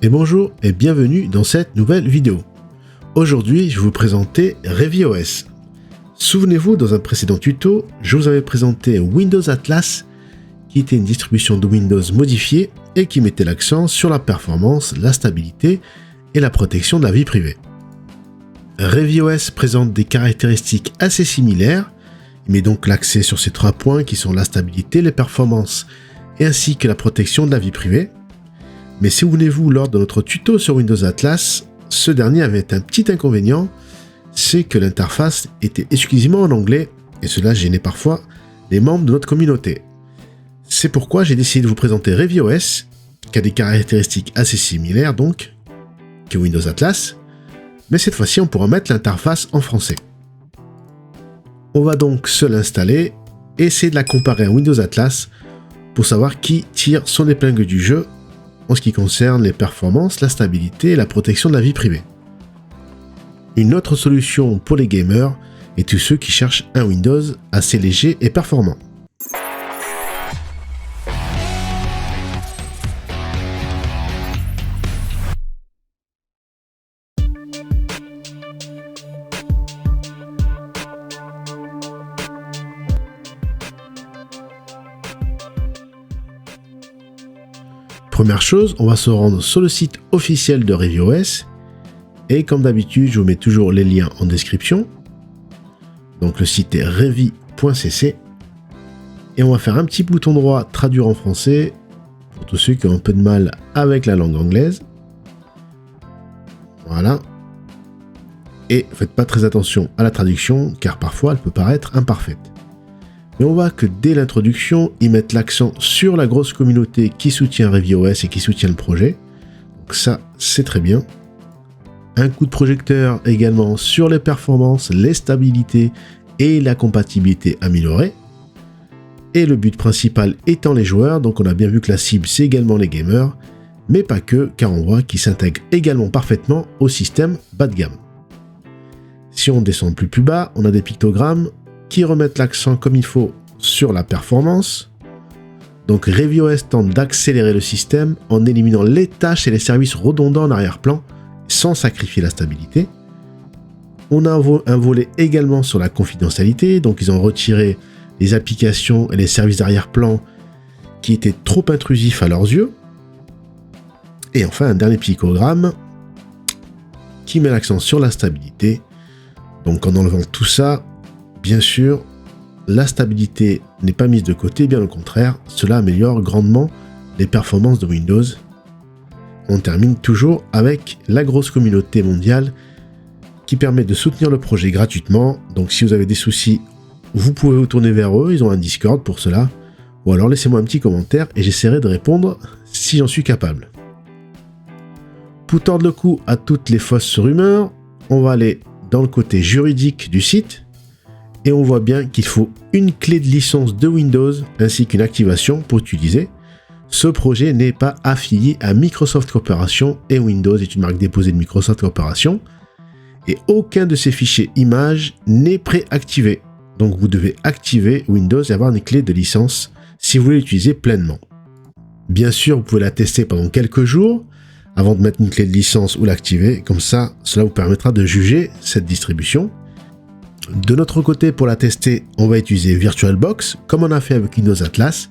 Et bonjour et bienvenue dans cette nouvelle vidéo. Aujourd'hui, je vais vous présenter ReviOS. Souvenez-vous, dans un précédent tuto, je vous avais présenté Windows Atlas, qui était une distribution de Windows modifiée et qui mettait l'accent sur la performance, la stabilité et la protection de la vie privée. ReviOS présente des caractéristiques assez similaires, il met donc l'accent sur ces trois points qui sont la stabilité, les performances et ainsi que la protection de la vie privée. Mais souvenez-vous, lors de notre tuto sur Windows Atlas, ce dernier avait un petit inconvénient, c'est que l'interface était exclusivement en anglais et cela gênait parfois les membres de notre communauté. C'est pourquoi j'ai décidé de vous présenter ReviOS, qui a des caractéristiques assez similaires donc que Windows Atlas, mais cette fois-ci on pourra mettre l'interface en français. On va donc se l'installer et essayer de la comparer à Windows Atlas pour savoir qui tire son épingle du jeu en ce qui concerne les performances, la stabilité et la protection de la vie privée. Une autre solution pour les gamers et tous ceux qui cherchent un Windows assez léger et performant. Première chose, on va se rendre sur le site officiel de ReviOS et comme d'habitude, je vous mets toujours les liens en description. Donc le site est revi.cc et on va faire un petit bouton droit traduire en français pour tous ceux qui ont un peu de mal avec la langue anglaise. Voilà. Et faites pas très attention à la traduction car parfois elle peut paraître imparfaite. Mais on voit que dès l'introduction, ils mettent l'accent sur la grosse communauté qui soutient ReviOS et qui soutient le projet. Donc ça, c'est très bien. Un coup de projecteur également sur les performances, les stabilités et la compatibilité améliorée. Et le but principal étant les joueurs, donc on a bien vu que la cible c'est également les gamers, mais pas que, car on voit qu'ils s'intègrent également parfaitement au système bas de gamme. Si on descend plus bas, on a des pictogrammes qui remettent l'accent comme il faut sur la performance. Donc ReviOS tente d'accélérer le système en éliminant les tâches et les services redondants en arrière-plan sans sacrifier la stabilité. On a un volet également sur la confidentialité, donc ils ont retiré les applications et les services d'arrière-plan qui étaient trop intrusifs à leurs yeux. Et enfin un dernier picogramme qui met l'accent sur la stabilité. Donc en enlevant tout ça, bien sûr, la stabilité n'est pas mise de côté, bien au contraire, cela améliore grandement les performances de Windows. On termine toujours avec la grosse communauté mondiale qui permet de soutenir le projet gratuitement. Donc si vous avez des soucis, vous pouvez vous tourner vers eux, ils ont un Discord pour cela. Ou alors laissez-moi un petit commentaire et j'essaierai de répondre si j'en suis capable. Pour tordre le cou à toutes les fausses rumeurs, on va aller dans le côté juridique du site. Et on voit bien qu'il faut une clé de licence de Windows ainsi qu'une activation pour utiliser. Ce projet n'est pas affilié à Microsoft Corporation et Windows est une marque déposée de Microsoft Corporation. Et aucun de ces fichiers images n'est préactivé. Donc vous devez activer Windows et avoir une clé de licence si vous voulez l'utiliser pleinement. Bien sûr, vous pouvez la tester pendant quelques jours avant de mettre une clé de licence ou l'activer. Comme ça, cela vous permettra de juger cette distribution. De notre côté, pour la tester, on va utiliser VirtualBox, comme on a fait avec Windows Atlas.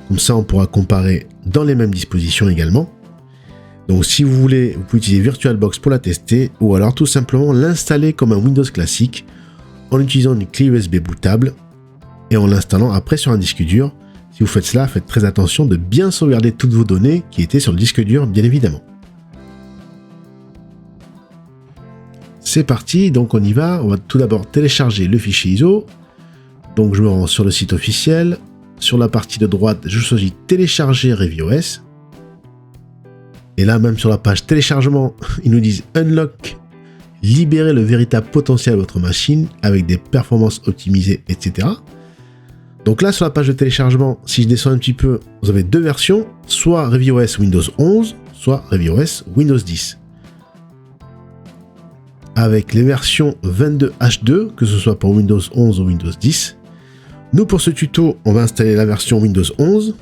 Comme ça, on pourra comparer dans les mêmes dispositions également. Donc, si vous voulez, vous pouvez utiliser VirtualBox pour la tester, ou alors tout simplement l'installer comme un Windows classique, en utilisant une clé USB bootable, et en l'installant après sur un disque dur. Si vous faites cela, faites très attention de bien sauvegarder toutes vos données qui étaient sur le disque dur, bien évidemment. C'est parti, donc on y va. On va tout d'abord télécharger le fichier ISO. Donc je me rends sur le site officiel. Sur la partie de droite, je choisis télécharger ReviOS. Et là, même sur la page téléchargement, ils nous disent Unlock, libérer le véritable potentiel de votre machine avec des performances optimisées, etc. Donc là, sur la page de téléchargement, si je descends un petit peu, vous avez deux versions, soit ReviOS Windows 11, soit ReviOS Windows 10. Avec les versions 22H2, que ce soit pour Windows 11 ou Windows 10. Nous, pour ce tuto, on va installer la version Windows 11,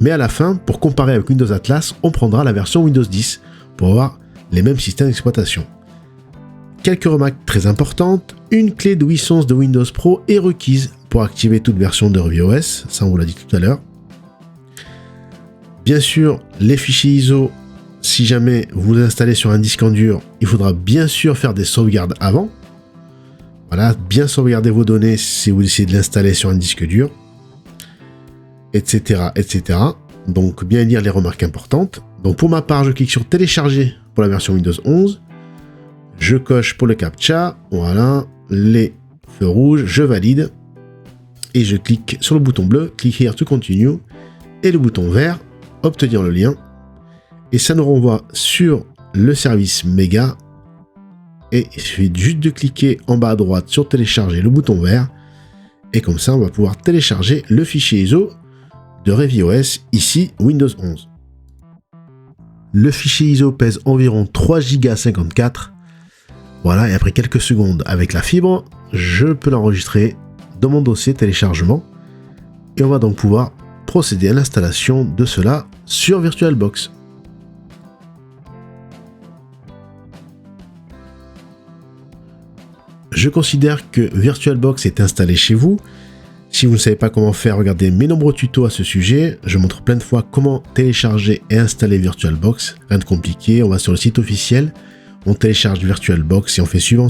mais à la fin, pour comparer avec Windows Atlas, on prendra la version Windows 10 pour avoir les mêmes systèmes d'exploitation. Quelques remarques très importantes, une clé de licence de Windows Pro est requise pour activer toute version de ReviewOS, ça on vous l'a dit tout à l'heure. Bien sûr, les fichiers ISO, si jamais vous les installez sur un disque en dur, il faudra bien sûr faire des sauvegardes avant. Voilà, bien sauvegarder vos données si vous décidez de l'installer sur un disque dur, etc., etc. Donc bien lire les remarques importantes. Donc pour ma part, je clique sur télécharger pour la version Windows 11. Je coche pour le captcha, voilà, les feux rouges, je valide. Et je clique sur le bouton bleu, click here to continue, et le bouton vert, obtenir le lien. Et ça nous renvoie sur le service Mega. Et il suffit juste de cliquer en bas à droite sur télécharger le bouton vert. Et comme ça, on va pouvoir télécharger le fichier ISO de ReviewOS, ici Windows 11. Le fichier ISO pèse environ 3,54 Go. Voilà, et après quelques secondes avec la fibre, je peux l'enregistrer dans mon dossier téléchargement. Et on va donc pouvoir procéder à l'installation de cela sur VirtualBox. Je considère que VirtualBox est installé chez vous. Si vous ne savez pas comment faire, regardez mes nombreux tutos à ce sujet. Je montre plein de fois comment télécharger et installer VirtualBox. Rien de compliqué, on va sur le site officiel, on télécharge VirtualBox et on fait suivant.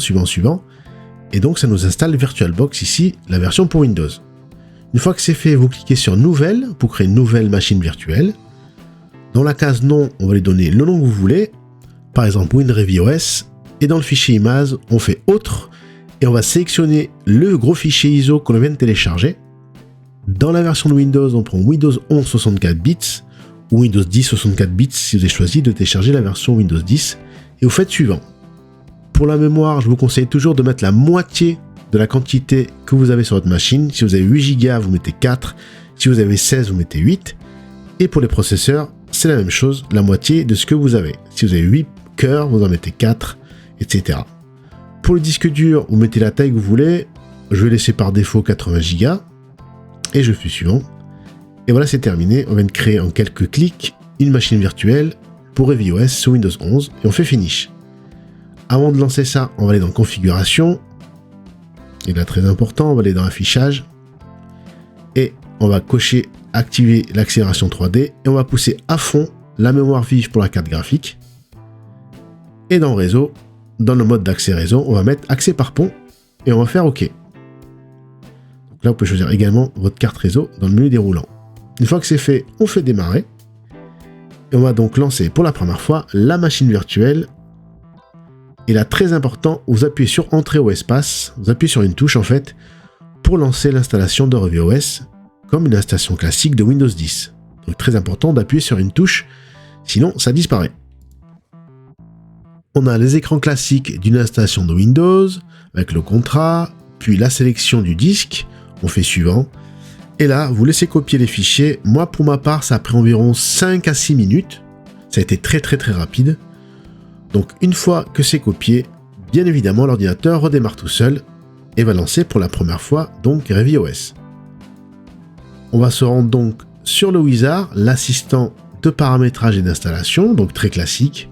Et donc ça nous installe VirtualBox ici, la version pour Windows. Une fois que c'est fait, vous cliquez sur Nouvelle pour créer une nouvelle machine virtuelle. Dans la case Nom, on va lui donner le nom que vous voulez, par exemple WinReviewOS. Et dans le fichier Image, on fait Autre. Et on va sélectionner le gros fichier ISO qu'on vient de télécharger. Dans la version de Windows, on prend Windows 11 64 bits ou Windows 10 64 bits si vous avez choisi de télécharger la version Windows 10 et vous faites suivant. Pour la mémoire, je vous conseille toujours de mettre la moitié de la quantité que vous avez sur votre machine. Si vous avez 8 Go, vous mettez 4. Si vous avez 16, vous mettez 8. Et pour les processeurs, c'est la même chose, la moitié de ce que vous avez. Si vous avez 8 cœurs, vous en mettez 4, etc. Pour le disque dur, vous mettez la taille que vous voulez. Je vais laisser par défaut 80 Go. Et je fais suivant. Et voilà, c'est terminé. On vient de créer en quelques clics une machine virtuelle pour ReviewOS sous Windows 11. Et on fait Finish. Avant de lancer ça, on va aller dans Configuration. Et là, très important, on va aller dans Affichage. Et on va cocher Activer l'accélération 3D. Et on va pousser à fond la mémoire vive pour la carte graphique. Et dans Réseau, dans le mode d'accès réseau, on va mettre accès par pont et on va faire OK. Donc là, vous pouvez choisir également votre carte réseau dans le menu déroulant. Une fois que c'est fait, on fait démarrer. Et on va donc lancer pour la première fois la machine virtuelle. Et là, très important, vous appuyez sur Entrée au espace, vous appuyez sur une touche en fait, pour lancer l'installation de ReviewOS, comme une installation classique de Windows 10. Donc très important d'appuyer sur une touche, sinon ça disparaît. On a les écrans classiques d'une installation de Windows, avec le contrat, puis la sélection du disque, on fait suivant. Et là, vous laissez copier les fichiers. Moi, pour ma part, ça a pris environ 5 à 6 minutes. Ça a été très rapide. Donc, une fois que c'est copié, bien évidemment, l'ordinateur redémarre tout seul et va lancer pour la première fois, donc, ReviewOS. On va se rendre donc sur le wizard, l'assistant de paramétrage et d'installation, donc très classique,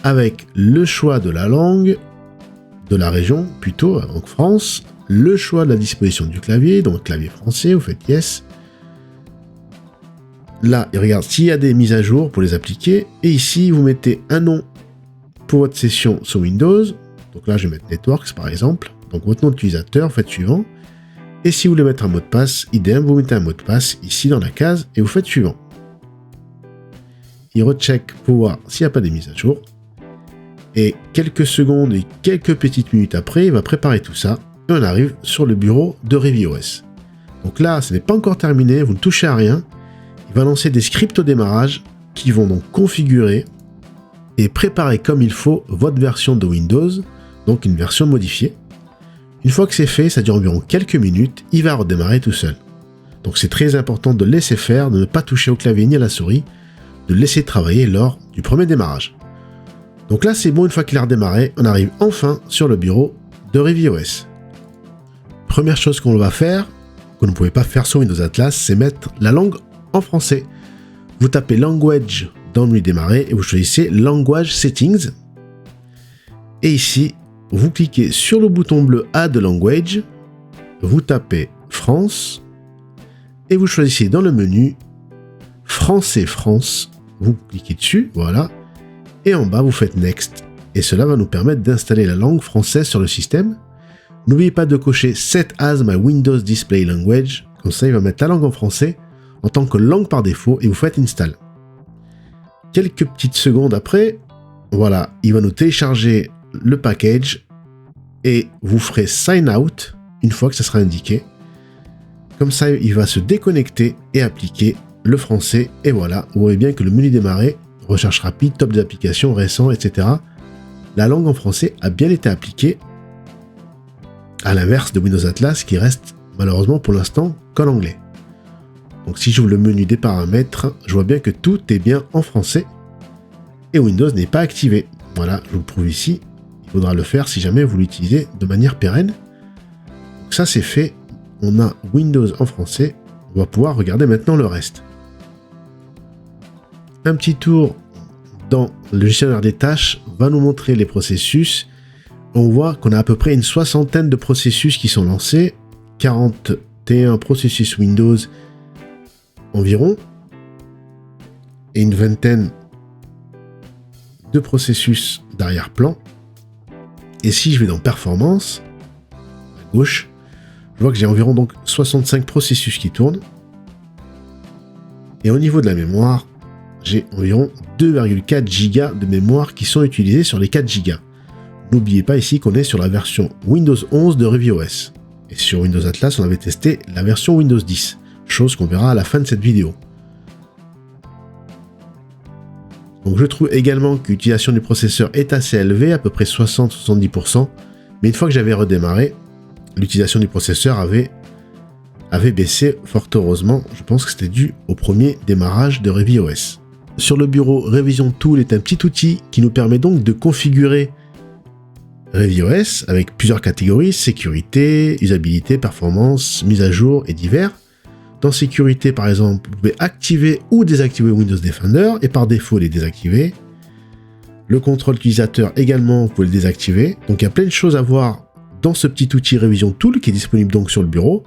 avec le choix de la langue, de la région plutôt, donc France, le choix de la disposition du clavier, donc clavier français, vous faites Yes. Là, il regarde s'il y a des mises à jour pour les appliquer, et ici, vous mettez un nom pour votre session sur Windows, donc là, je vais mettre Networks par exemple, donc votre nom d'utilisateur, vous faites suivant, et si vous voulez mettre un mot de passe, idem, vous mettez un mot de passe ici dans la case, et vous faites suivant. Il recheck pour voir s'il n'y a pas des mises à jour. Et quelques secondes et quelques petites minutes après, il va préparer tout ça. Et on arrive sur le bureau de ReviewOS. Donc là, ce n'est pas encore terminé, vous ne touchez à rien. Il va lancer des scripts au démarrage qui vont donc configurer et préparer comme il faut votre version de Windows, donc une version modifiée. Une fois que c'est fait, ça dure environ quelques minutes, il va redémarrer tout seul. Donc c'est très important de laisser faire, de ne pas toucher au clavier ni à la souris, de laisser travailler lors du premier démarrage. Donc là, c'est bon, une fois qu'il a redémarré, on arrive enfin sur le bureau de ReviewOS. Première chose qu'on va faire, que vous ne pouvez pas faire sur Windows Atlas, c'est mettre la langue en français. Vous tapez Language dans le menu démarrer et vous choisissez Language Settings. Et ici, vous cliquez sur le bouton bleu Add Language, vous tapez France et vous choisissez dans le menu Français France. Vous cliquez dessus, voilà, et en bas vous faites Next. Et cela va nous permettre d'installer la langue française sur le système. N'oubliez pas de cocher Set as my Windows Display Language, comme ça il va mettre la langue en français en tant que langue par défaut et vous faites Install. Quelques petites secondes après, voilà, il va nous télécharger le package et vous ferez Sign Out une fois que ça sera indiqué. Comme ça, il va se déconnecter et appliquer le français. Et voilà, vous voyez bien que le menu démarrer, recherche rapide, top des applications, récents, etc. La langue en français a bien été appliquée, à l'inverse de Windows Atlas qui reste malheureusement pour l'instant qu'en anglais. Donc si j'ouvre le menu des paramètres, je vois bien que tout est bien en français et Windows n'est pas activé. Voilà, je vous le prouve ici. Il faudra le faire si jamais vous l'utilisez de manière pérenne. Donc ça c'est fait. On a Windows en français. On va pouvoir regarder maintenant le reste. Un petit tour dans le gestionnaire des tâches va nous montrer les processus. On voit qu'on a à peu près une soixantaine de processus qui sont lancés. 41 processus Windows environ. Et une vingtaine de processus d'arrière-plan. Et si je vais dans Performance, à gauche, je vois que j'ai environ donc 65 processus qui tournent. Et au niveau de la mémoire, j'ai environ 2,4 Go de mémoire qui sont utilisés sur les 4 Go. N'oubliez pas ici qu'on est sur la version Windows 11 de ReviewOS. Et sur Windows Atlas, on avait testé la version Windows 10, chose qu'on verra à la fin de cette vidéo. Donc je trouve également que l'utilisation du processeur est assez élevée, à peu près 60-70%, mais une fois que j'avais redémarré, l'utilisation du processeur avait baissé fort heureusement. Je pense que c'était dû au premier démarrage de ReviewOS. Sur le bureau, Revision Tool est un petit outil qui nous permet donc de configurer ReviewOS avec plusieurs catégories, sécurité, usabilité, performance, mise à jour et divers. Dans sécurité, par exemple, vous pouvez activer ou désactiver Windows Defender et par défaut les désactiver. Le contrôle utilisateur également, vous pouvez le désactiver. Donc il y a plein de choses à voir dans ce petit outil Revision Tool qui est disponible donc sur le bureau.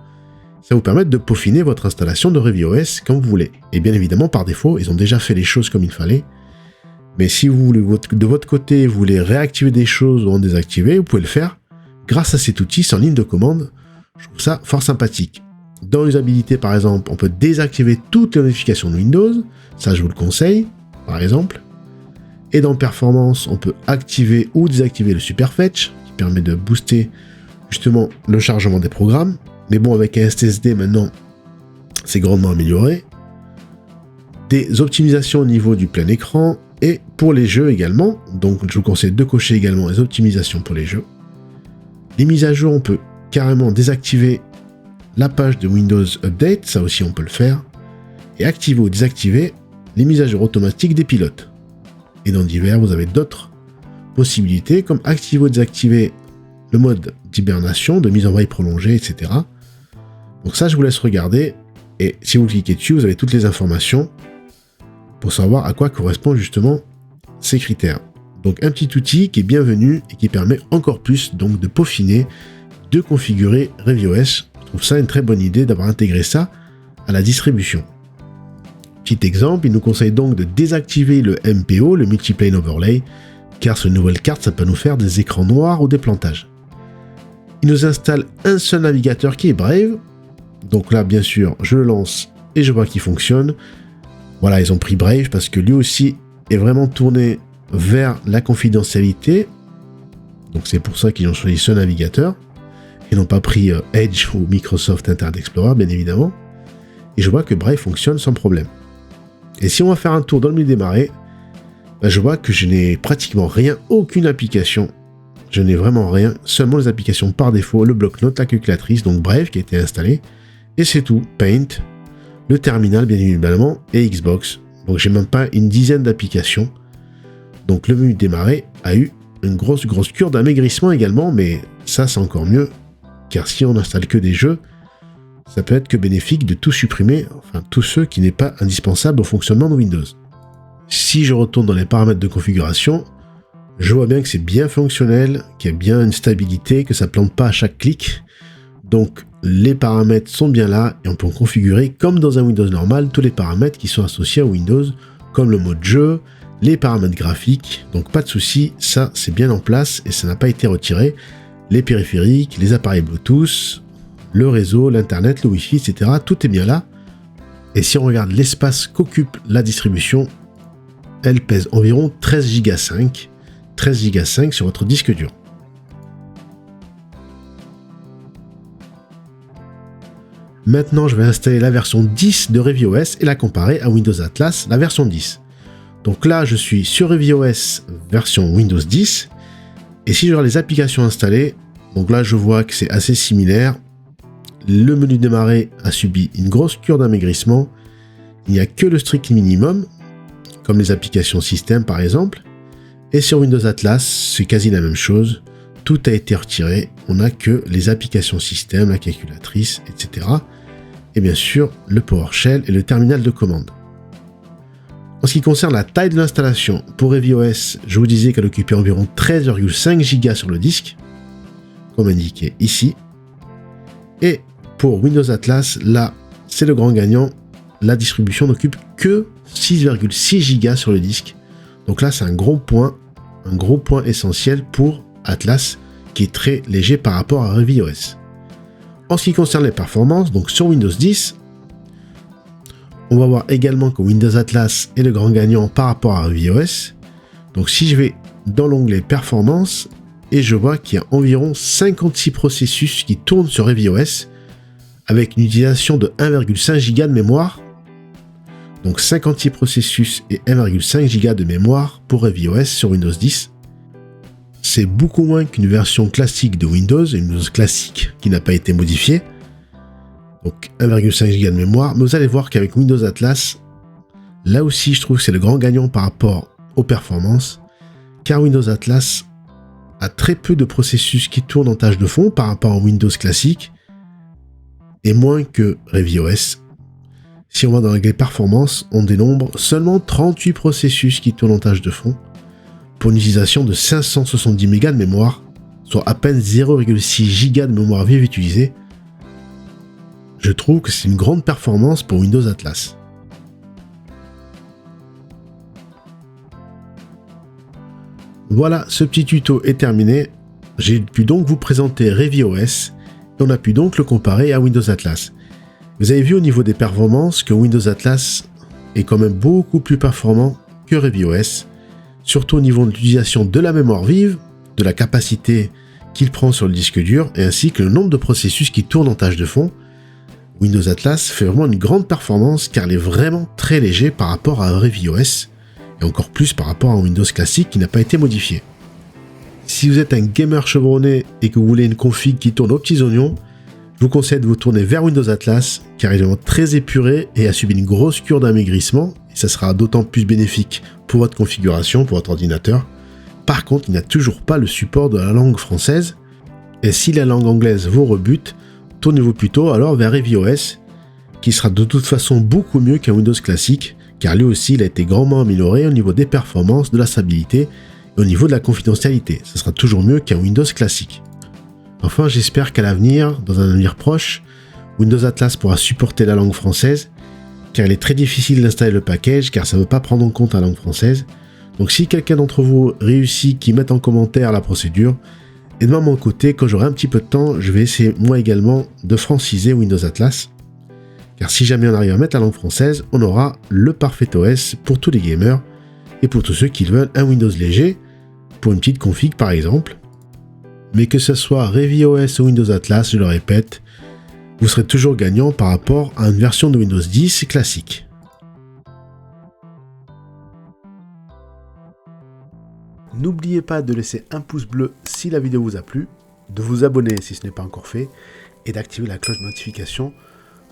Ça vous permet de peaufiner votre installation de ReviewOS comme vous voulez. Et bien évidemment, par défaut, ils ont déjà fait les choses comme il fallait. Mais si vous voulez, de votre côté, vous voulez réactiver des choses ou en désactiver, vous pouvez le faire grâce à cet outil sans ligne de commande. Je trouve ça fort sympathique. Dans l'usabilité, par exemple, on peut désactiver toutes les notifications de Windows. Ça, je vous le conseille, par exemple. Et dans Performance, on peut activer ou désactiver le Superfetch, qui permet de booster justement le chargement des programmes. Mais bon, avec un SSD maintenant, c'est grandement amélioré. Des optimisations au niveau du plein écran et pour les jeux également. Donc, je vous conseille de cocher également les optimisations pour les jeux. Les mises à jour, on peut carrément désactiver la page de Windows Update, ça aussi on peut le faire, et activer ou désactiver les mises à jour automatiques des pilotes. Et dans divers, vous avez d'autres possibilités, comme activer ou désactiver le mode d'hibernation, de mise en veille prolongée, etc. Donc ça, je vous laisse regarder, et si vous cliquez dessus, vous avez toutes les informations pour savoir à quoi correspondent justement ces critères. Donc un petit outil qui est bienvenu et qui permet encore plus donc de peaufiner, de configurer ReviewOS. Je trouve ça une très bonne idée d'avoir intégré ça à la distribution. Petit exemple, il nous conseille donc de désactiver le MPO, le Multiplane Overlay, car sur une nouvelle carte, ça peut nous faire des écrans noirs ou des plantages. Il nous installe un seul navigateur qui est Brave. Donc là, bien sûr, je le lance et je vois qu'il fonctionne. Voilà, ils ont pris Brave parce que lui aussi est vraiment tourné vers la confidentialité. Donc c'est pour ça qu'ils ont choisi ce navigateur. Ils n'ont pas pris Edge ou Microsoft Internet Explorer, bien évidemment. Et je vois que Brave fonctionne sans problème. Et si on va faire un tour dans le menu démarrer, ben je vois que je n'ai pratiquement rien, aucune application. Je n'ai vraiment rien, seulement les applications par défaut, le bloc-notes, la calculatrice, donc Brave qui a été installé. Et c'est tout, Paint, le terminal bien évidemment, et Xbox. Donc j'ai même pas une dizaine d'applications. Donc le menu démarrer a eu une grosse cure d'amaigrissement également, mais ça c'est encore mieux. Car si on n'installe que des jeux, ça peut être que bénéfique de tout supprimer, enfin tous ceux qui n'est pas indispensable au fonctionnement de Windows. Si je retourne dans les paramètres de configuration, je vois bien que c'est bien fonctionnel, qu'il y a bien une stabilité, que ça ne plante pas à chaque clic. Donc les paramètres sont bien là et on peut en configurer comme dans un Windows normal tous les paramètres qui sont associés à Windows, comme le mode jeu, les paramètres graphiques. Donc pas de souci, ça c'est bien en place et ça n'a pas été retiré. Les périphériques, les appareils Bluetooth, le réseau, l'internet, le Wi-Fi, etc. Tout est bien là. Et si on regarde l'espace qu'occupe la distribution, elle pèse environ 13 Go 5. 13 Go 5 sur votre disque dur. Maintenant, je vais installer la version 10 de ReviOS et la comparer à Windows Atlas, la version 10. Donc là, je suis sur ReviOS version Windows 10. Et si je regarde les applications installées, donc là, je vois que c'est assez similaire. Le menu démarrer a subi une grosse cure d'amaigrissement. Il n'y a que le strict minimum, comme les applications système par exemple. Et sur Windows Atlas, c'est quasi la même chose. Tout a été retiré. On n'a que les applications système, la calculatrice, etc. Et bien sûr, le PowerShell et le terminal de commande. En ce qui concerne la taille de l'installation, pour ReviOS, je vous disais qu'elle occupait environ 13,5 Go sur le disque, comme indiqué ici. Et pour Windows Atlas, là, c'est le grand gagnant. La distribution n'occupe que 6,6 Go sur le disque. Donc là, c'est un gros point essentiel pour Atlas, qui est très léger par rapport à ReviOS. En ce qui concerne les performances, donc sur Windows 10, on va voir également que Windows Atlas est le grand gagnant par rapport à ReviOS. Donc si je vais dans l'onglet Performance, et je vois qu'il y a environ 56 processus qui tournent sur ReviOS, avec une utilisation de 1,5 Go de mémoire. Donc 56 processus et 1,5 Go de mémoire pour ReviOS sur Windows 10. C'est beaucoup moins qu'une version classique de Windows, une Windows classique qui n'a pas été modifiée. Donc 1,5 Go de mémoire. Mais vous allez voir qu'avec Windows Atlas, là aussi je trouve que c'est le grand gagnant par rapport aux performances. Car Windows Atlas a très peu de processus qui tournent en tâche de fond par rapport à Windows classique. Et moins que ReviOS. Si on va dans l'onglet performance, on dénombre seulement 38 processus qui tournent en tâche de fond, pour une utilisation de 570 MB de mémoire, soit à peine 0,6 Go de mémoire vive utilisée. Je trouve que c'est une grande performance pour Windows Atlas. Voilà, ce petit tuto est terminé. J'ai pu donc vous présenter ReviOS, et on a pu donc le comparer à Windows Atlas. Vous avez vu au niveau des performances que Windows Atlas est quand même beaucoup plus performant que ReviOS, surtout au niveau de l'utilisation de la mémoire vive, de la capacité qu'il prend sur le disque dur, et ainsi que le nombre de processus qui tournent en tâche de fond. Windows Atlas fait vraiment une grande performance car il est vraiment très léger par rapport à ReviOS, et encore plus par rapport à un Windows classique qui n'a pas été modifié. Si vous êtes un gamer chevronné et que vous voulez une config qui tourne aux petits oignons, je vous conseille de vous tourner vers Windows Atlas, car il est vraiment très épuré et a subi une grosse cure d'amaigrissement, et ça sera d'autant plus bénéfique pour votre configuration, pour votre ordinateur. Par contre, il n'a toujours pas le support de la langue française, et si la langue anglaise vous rebute, tournez-vous plutôt alors vers ReviOS, qui sera de toute façon beaucoup mieux qu'un Windows classique, car lui aussi il a été grandement amélioré au niveau des performances, de la stabilité, et au niveau de la confidentialité. Ce sera toujours mieux qu'un Windows classique. Enfin, j'espère qu'à l'avenir, dans un avenir proche, Windows Atlas pourra supporter la langue française, car il est très difficile d'installer le package, car ça ne veut pas prendre en compte la langue française. Donc si quelqu'un d'entre vous réussit, qu'il mette en commentaire la procédure, et de mon côté, quand j'aurai un petit peu de temps, je vais essayer moi également de franciser Windows Atlas, car si jamais on arrive à mettre la langue française, on aura le parfait OS pour tous les gamers, et pour tous ceux qui veulent un Windows léger, pour une petite config par exemple. Mais que ce soit ReviOS ou Windows Atlas, je le répète, vous serez toujours gagnant par rapport à une version de Windows 10 classique. N'oubliez pas de laisser un pouce bleu si la vidéo vous a plu, de vous abonner si ce n'est pas encore fait, et d'activer la cloche de notification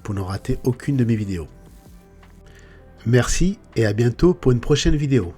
pour ne rater aucune de mes vidéos. Merci et à bientôt pour une prochaine vidéo.